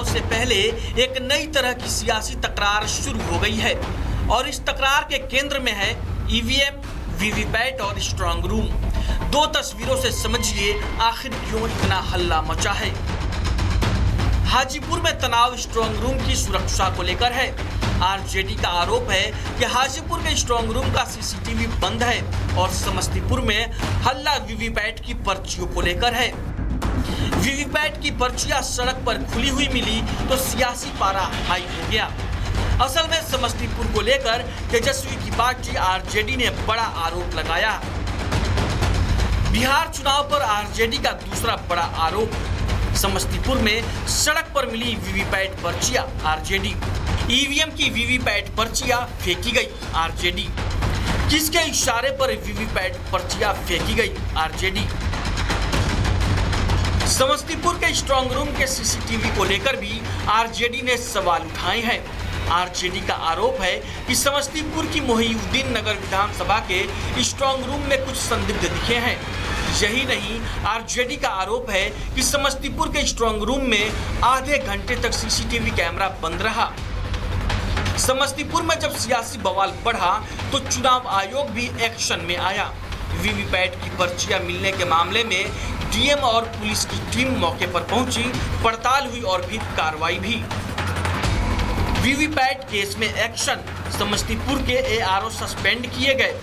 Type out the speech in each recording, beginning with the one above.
चुनाव से पहले एक नई तरह की सियासी तकरार शुरू हो गई है और इस तकरार के केंद्र में है ईवीएम, वीवीपैट और स्ट्रांग रूम। दो तस्वीरों से समझिए आखिर क्यों इतना हल्ला मचा है। हाजीपुर में तनाव स्ट्रांग रूम की सुरक्षा को लेकर है। आरजेडी का आरोप है कि हाजीपुर के स्ट्रांग रूम का सीसीटीवी बंद है और समस्तीपुर में हल्ला वीवीपैट की पर्चियों को लेकर है। वीवीपैट की पर्चियां सड़क पर खुली हुई मिली तो सियासी पारा हाई हो गया। असल में समस्तीपुर को लेकर तेजस्वी की पार्टी आरजेडी ने बड़ा आरोप लगाया। बिहार चुनाव पर आरजेडी का दूसरा बड़ा आरोप, समस्तीपुर में सड़क पर मिली वीवीपैट पर्चियां आरजेडी, ईवीएम की वीवीपैट पर्चियां फेंकी गई आरजेडी। किसके इशारे पर वीवीपैट पर्चियां फेंकी गई आरजेडी? समस्तीपुर के स्ट्रांग रूम के सीसीटीवी को लेकर भी आरजेडी ने सवाल उठाए हैं। आरजेडी का आरोप है कि समस्तीपुर की मोहिउद्दीन नगर विधानसभा के स्ट्रांग रूम में कुछ संदिग्ध दिखे हैं। यही नहीं, आरजेडी का आरोप है कि समस्तीपुर के स्ट्रांग रूम में आधे घंटे तक सीसीटीवी कैमरा बंद रहा। समस्तीपुर में जब सियासी बवाल बढ़ा तो चुनाव आयोग भी एक्शन में आया। वीवीपैट की पर्चियां मिलने के मामले में डीएम और पुलिस की टीम मौके पर पहुंची, पड़ताल हुई और भी कार्रवाई भी। वीवीपैट केस में एक्शन, समस्तीपुर के एआरओ सस्पेंड किए गए।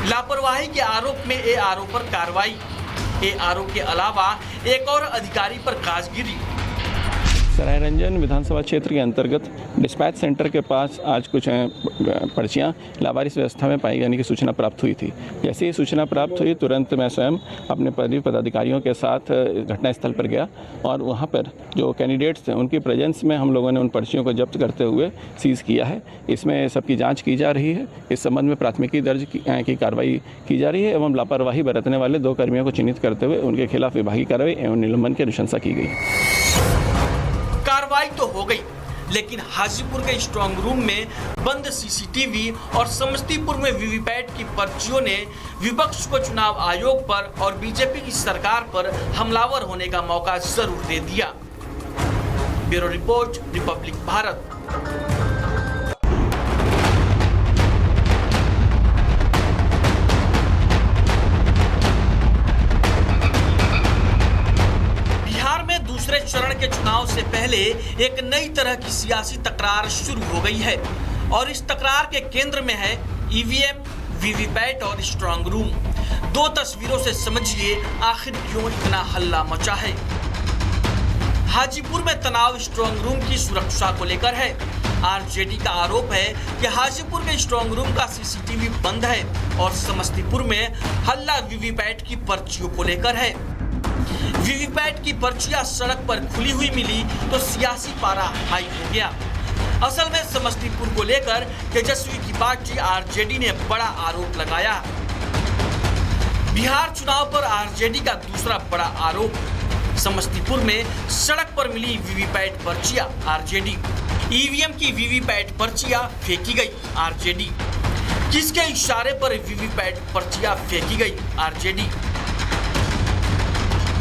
लापरवाही के आरोप में एआरओ पर कार्रवाई। एआरओ के अलावा एक और अधिकारी पर काजगिरी। सरायरंजन विधानसभा क्षेत्र के अंतर्गत डिस्पैच सेंटर के पास आज कुछ पर्चियां लावारिस व्यवस्था में पाई जाने की सूचना प्राप्त हुई थी। जैसे ही सूचना प्राप्त हुई तुरंत मैं स्वयं अपने पदाधिकारियों के साथ घटनास्थल पर गया और वहां पर जो कैंडिडेट्स थे उनकी प्रेजेंस में हम लोगों ने उन पर्चियों को जब्त करते हुए सीज किया है। इसमें सबकी जाँच की जा रही है। इस संबंध में प्राथमिकी दर्ज की कार्रवाई की जा रही है एवं लापरवाही बरतने वाले 2 कर्मियों को चिन्हित करते हुए उनके खिलाफ विभागीय कार्रवाई एवं निलंबन की अनुशंसा की गई। कार्रवाई तो हो गई, लेकिन हाजीपुर के स्ट्रांग रूम में बंद सीसीटीवी और समस्तीपुर में वीवीपैट की पर्चियों ने विपक्ष को चुनाव आयोग पर और बीजेपी की सरकार पर हमलावर होने का मौका जरूर दे दिया। Bureau report, Republic Bharat. दूसरे चरण के चुनाव से पहले एक नई तरह की सियासी तकरार शुरू हो गई है और इस तकरार के केंद्र में है ईवीएम, वीवीपैट और स्ट्रांग रूम। दो तस्वीरों से समझिए आखिर क्यों इतना हल्ला मचा है। हाजीपुर में तनाव स्ट्रांग रूम की सुरक्षा को लेकर है। आरजेडी का आरोप है कि हाजीपुर के स्ट्रांग रूम का सीसीटीवी बंद है और समस्तीपुर में हल्ला वीवीपैट की पर्चियों को लेकर है। वीवीपैट की पर्चियां सड़क पर खुली हुई मिली तो सियासी पारा हाई हो गया। असल में समस्तीपुर को लेकर तेजस्वी की पार्टी आरजेडी ने बड़ा आरोप लगाया। बिहार चुनाव पर आरजेडी का दूसरा बड़ा आरोप, समस्तीपुर में सड़क पर मिली वीवीपैट पर्चियां आरजेडी, ईवीएम की वीवीपैट पर्चियां फेंकी गई आरजेडी। किसके इशारे पर वीवीपैट पर्चियां फेंकी गई आरजेडी?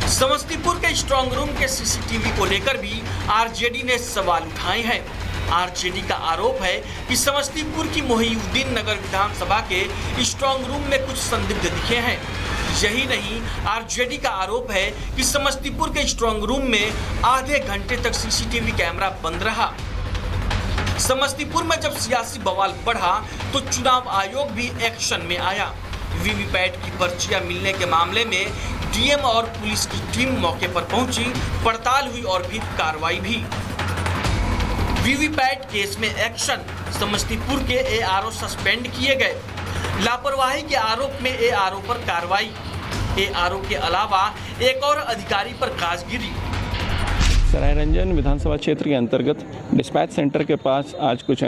समस्तीपुर के स्ट्रांग रूम के सीसीटीवी को लेकर भी आरजेडी ने सवाल उठाए हैं। आरजेडी का आरोप है कि समस्तीपुर की मोहिउद्दीन नगर विधानसभा के स्ट्रांग रूम में कुछ संदिग्ध दिखे हैं। यही नहीं, आरजेडी का आरोप है कि समस्तीपुर के स्ट्रांग रूम में आधे घंटे तक सीसीटीवी कैमरा बंद रहा। समस्तीपुर में जब सियासी बवाल बढ़ा तो चुनाव आयोग भी एक्शन में आया। वीवीपैट की पर्चियां मिलने के मामले में डीएम और पुलिस की टीम मौके पर पहुंची, पड़ताल हुई और भी कार्रवाई भी। वीवीपैट केस में एक्शन, समस्तीपुर के एआरओ सस्पेंड किए गए। लापरवाही के आरोप में एआरओ पर कार्रवाई। एआरओ के अलावा एक और अधिकारी पर काजगिरी। सरायरंजन विधानसभा क्षेत्र के अंतर्गत डिस्पैच सेंटर के पास आज कुछ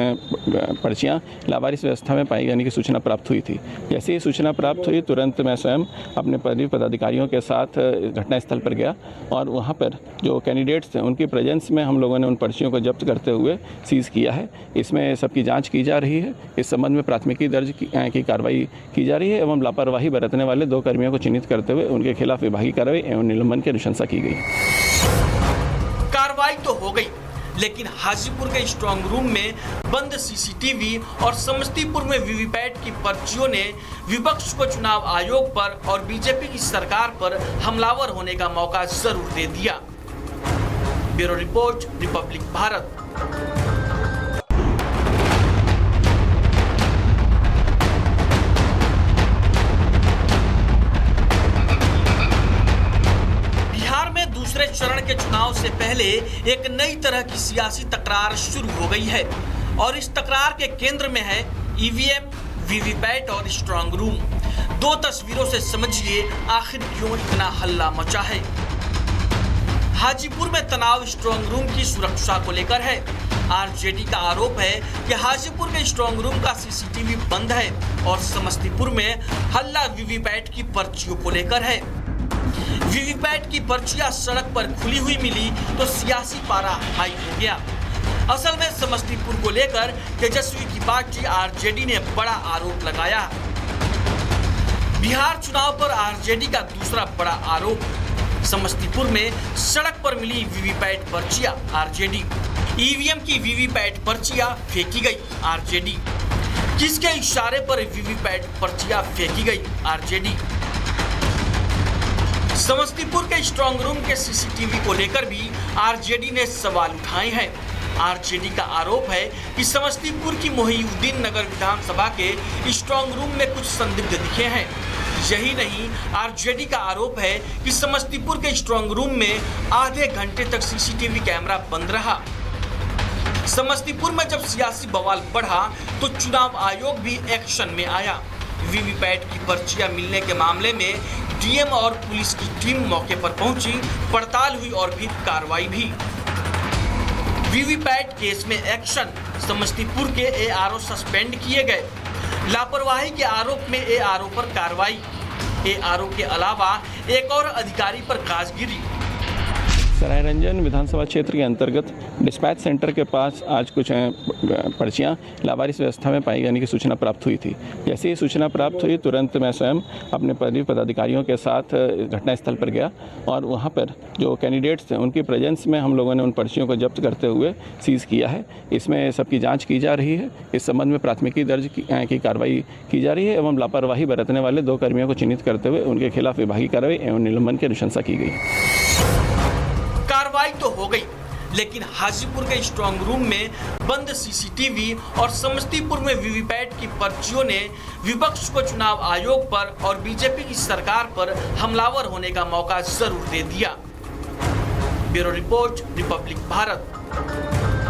पर्चियां लावारिस व्यवस्था में पाई जाने की सूचना प्राप्त हुई थी। जैसे ही सूचना प्राप्त हुई तुरंत मैं स्वयं अपने पदाधिकारियों के साथ घटनास्थल पर गया और वहां पर जो कैंडिडेट्स थे उनकी प्रेजेंस में हम लोगों ने उन पर्चियों को जब्त करते हुए सीज किया है। इसमें सबकी जाँच की जा रही है। इस संबंध में प्राथमिकी दर्ज की कार्रवाई की जा रही है एवं लापरवाही बरतने वाले 2 कर्मियों को चिन्हित करते हुए उनके खिलाफ विभागीय कार्रवाई एवं निलंबन की अनुशंसा की गई। कार्रवाई तो हो गई, लेकिन हाजीपुर के स्ट्रांग रूम में बंद सीसीटीवी और समस्तीपुर में वीवीपैट की पर्चियों ने विपक्ष को चुनाव आयोग पर और बीजेपी की सरकार पर हमलावर होने का मौका जरूर दे दिया। Bureau report, Republic Bharat. दूसरे चरण के चुनाव से पहले एक नई तरह की सियासी तकरार शुरू हो गई है और इस तकरार के केंद्र में है ईवीएम, वीवीपैट और स्ट्रांग रूम। दो तस्वीरों से समझिए आखिर क्यों इतना हल्ला मचा है। हाजीपुर में तनाव स्ट्रांग रूम की सुरक्षा को लेकर है। आरजेडी का आरोप है कि हाजीपुर के स्ट्रांग रूम का सीसीटीवी बंद है और समस्तीपुर में हल्ला वीवीपैट की पर्चियों को लेकर है। वीवीपैट की पर्चियां सड़क पर खुली हुई मिली तो सियासी पारा हाई हो गया। असल में समस्तीपुर को लेकर तेजस्वी की पार्टी आरजेडी ने बड़ा आरोप लगाया। बिहार चुनाव पर आरजेडी का दूसरा बड़ा आरोप, समस्तीपुर में सड़क पर मिली वीवीपैट पर्चियां आरजेडी। ईवीएम की वीवीपैट पर्चियां फेंकी गई आरजेडी। किसके इशारे पर वीवीपैट पर्चियां फेंकी गई आरजेडी? समस्तीपुर के स्ट्रांग रूम के सीसीटीवी को लेकर भी आरजेडी ने सवाल उठाए हैं। आरजेडी का आरोप है कि समस्तीपुर की मोहिउद्दीन नगर विधानसभा के स्ट्रांग रूम में कुछ संदिग्ध दिखे हैं। यही नहीं, आरजेडी का आरोप है कि समस्तीपुर के स्ट्रांग रूम में आधे घंटे तक सीसीटीवी कैमरा बंद रहा। समस्तीपुर में जब सियासी बवाल बढ़ा तो चुनाव आयोग भी एक्शन में आया। वीवीपैट की पर्चियां मिलने के मामले में डीएम और पुलिस की टीम मौके पर पहुंची, पड़ताल हुई और भी कार्रवाई भी। वीवीपैट केस में एक्शन, समस्तीपुर के एआरओ सस्पेंड किए गए। लापरवाही के आरोप में एआरओ पर कार्रवाई। एआरओ के अलावा एक और अधिकारी पर काजगिरी। सरायरंजन विधानसभा क्षेत्र के अंतर्गत डिस्पैच सेंटर के पास आज कुछ पर्चियां लावारिस व्यवस्था में पाई जाने की सूचना प्राप्त हुई थी। जैसे ही सूचना प्राप्त हुई तुरंत मैं स्वयं अपने पदाधिकारियों के साथ घटनास्थल पर गया और वहां पर जो कैंडिडेट्स थे उनकी प्रेजेंस में हम लोगों ने उन पर्चियों को जब्त करते हुए सीज किया है। इसमें सबकी जाँच की जा रही है। इस संबंध में प्राथमिकी दर्ज की कार्रवाई की जा रही है एवं लापरवाही बरतने वाले 2 कर्मियों को चिन्हित करते हुए उनके खिलाफ विभागीय कार्रवाई एवं निलंबन की अनुशंसा की गई। कार्रवाई तो हो गई, लेकिन हाजीपुर के स्ट्रांग रूम में बंद सीसीटीवी और समस्तीपुर में वीवीपैट की पर्चियों ने विपक्ष को चुनाव आयोग पर और बीजेपी की सरकार पर हमलावर होने का मौका जरूर दे दिया। Bureau report, Republic Bharat.